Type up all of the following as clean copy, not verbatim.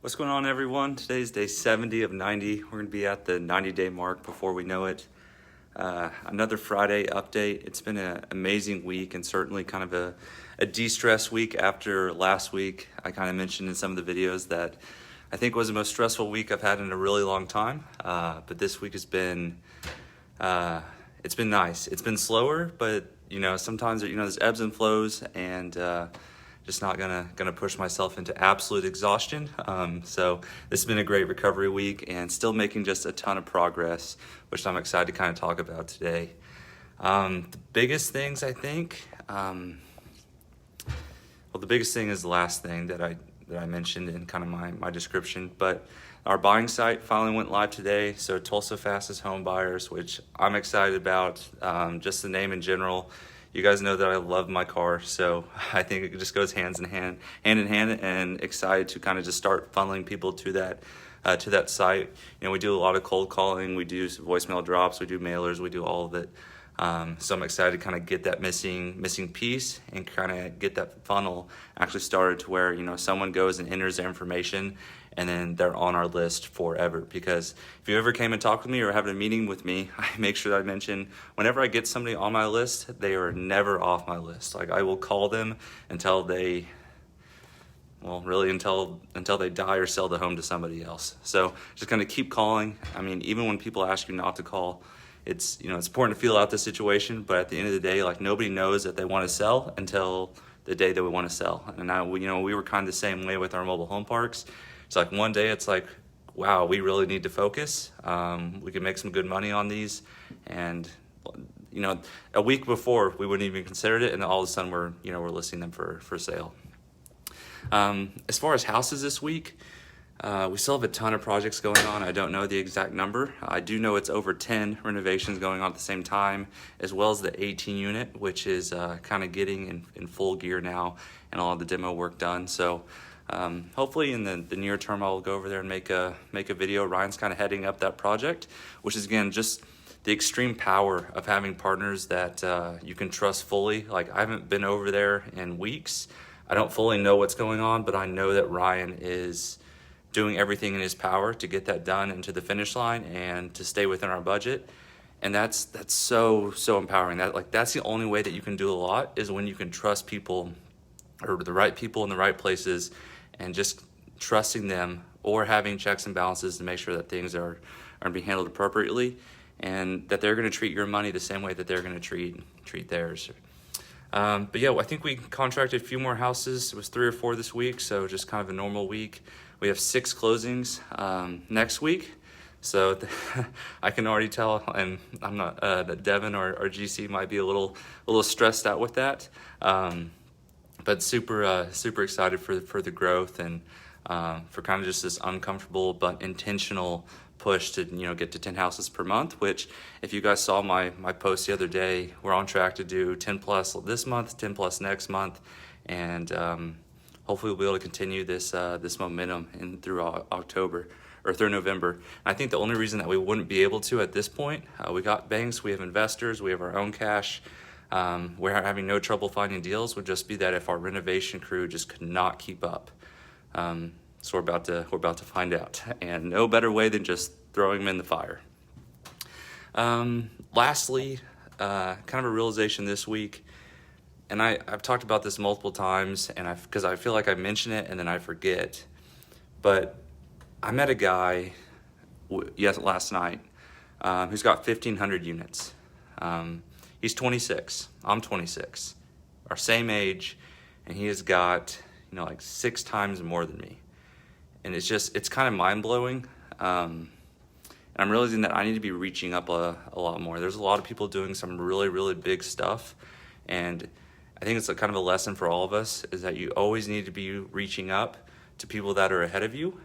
What's going on, everyone? Today's day 70 of 90. We're going to be at the 90-day mark before we know it. Another Friday update. It's been an amazing week and certainly kind of a de-stress week after last week. I kind of mentioned in some of the videos that I think was the most stressful week I've had in a really long time. But this week has been, it's been nice. It's been slower, but sometimes there's ebbs and flows, and just not gonna push myself into absolute exhaustion. So this has been a great recovery week and still making just a ton of progress, which I'm excited to kind of talk about today. The biggest things I think, the biggest thing is the last thing that I mentioned in kind of my description, but our buying site finally went live today. So Tulsa Fastest Home Buyers, which I'm excited about, just the name in general. You guys know that I love my car, so I think it just goes hand in hand, and excited to kind of just start funneling people to that site. We do a lot of cold calling, we do voicemail drops, we do mailers, we do all of it. So I'm excited to kind of get that missing piece and kind of get that funnel actually started to where someone goes and enters their information and then they're on our list forever. Because if you ever came and talked with me or have a meeting with me, I make sure that I mention whenever I get somebody on my list, they are never off my list. Like, I will call them until they die or sell the home to somebody else. So just kind of keep calling. I mean, even when people ask you not to call, it's important to feel out the situation, but at the end of the day, like, nobody knows that they want to sell until the day that we want to sell. And now, we were kind of the same way with our mobile home parks. It's like one day it's like, wow, we really need to focus. We can make some good money on these. And, a week before we wouldn't even considered it. And all of a sudden we're listing them for sale. As far as houses this week, we still have a ton of projects going on. I don't know the exact number. I do know it's over 10 renovations going on at the same time, as well as the 18 unit, which is kind of getting in full gear now and all of the demo work done. So hopefully in the near term, I'll go over there and make a video. Ryan's kind of heading up that project, which is, again, just the extreme power of having partners that you can trust fully. Like, I haven't been over there in weeks. I don't fully know what's going on, but I know that Ryan is doing everything in his power to get that done and to the finish line and to stay within our budget. And that's so empowering. That's the only way that you can do a lot, is when you can trust people, or the right people in the right places, and just trusting them, or having checks and balances to make sure that things are being handled appropriately, and that they're going to treat your money the same way that they're going to treat theirs. But yeah, I think we contracted a few more houses. It was 3 or 4 this week, so just kind of a normal week. We have 6 closings next week, so I can already tell, and I'm not that Devin or GC might be a little stressed out with that, but super excited for the growth, and for kind of just this uncomfortable but intentional push to get to 10 houses per month. Which, if you guys saw my post the other day, we're on track to do 10 plus this month, 10 plus next month, and hopefully we'll be able to continue this momentum through October or through November. And I think the only reason that we wouldn't be able to at this point, we got banks, we have investors, we have our own cash. We're having no trouble finding deals, would just be that if our renovation crew just could not keep up. So we're about to find out, and no better way than just throwing them in the fire. Lastly, kind of a realization this week, and I've talked about this multiple times, and because I feel like I mention it and then I forget, but I met a guy last night who's got 1,500 units. He's 26. I'm 26. Our same age, and he has got like 6 times more than me. And it's kind of mind-blowing. And I'm realizing that I need to be reaching up a lot more. There's a lot of people doing some really, really big stuff. And I think it's kind of a lesson for all of us, is that you always need to be reaching up to people that are ahead of you.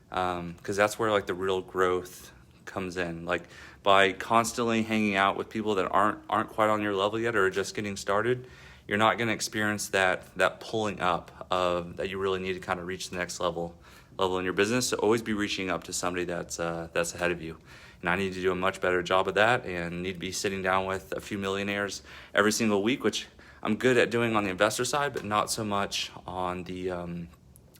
Because that's where like the real growth comes in. Like, by constantly hanging out with people that aren't quite on your level yet, or are just getting started, you're not going to experience that pulling up that you really need to kind of reach the next level in your business. So always be reaching up to somebody that's ahead of you. And I need to do a much better job of that, and need to be sitting down with a few millionaires every single week, which I'm good at doing on the investor side, but not so much on the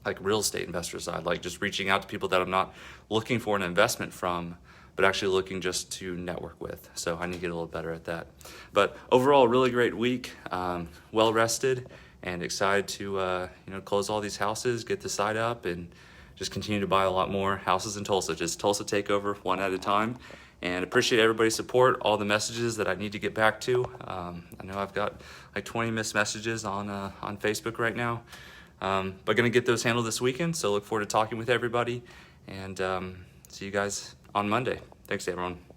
like real estate investor side, like just reaching out to people that I'm not looking for an investment from, but actually looking just to network with. So I need to get a little better at that. But overall, really great week, well rested, and excited to close all these houses, get the site up, and just continue to buy a lot more houses in Tulsa. Just Tulsa takeover one at a time. And appreciate everybody's support, all the messages that I need to get back to. I know I've got like 20 missed messages on Facebook right now. But gonna get those handled this weekend, so look forward to talking with everybody, and see you guys on Monday. Thanks, everyone.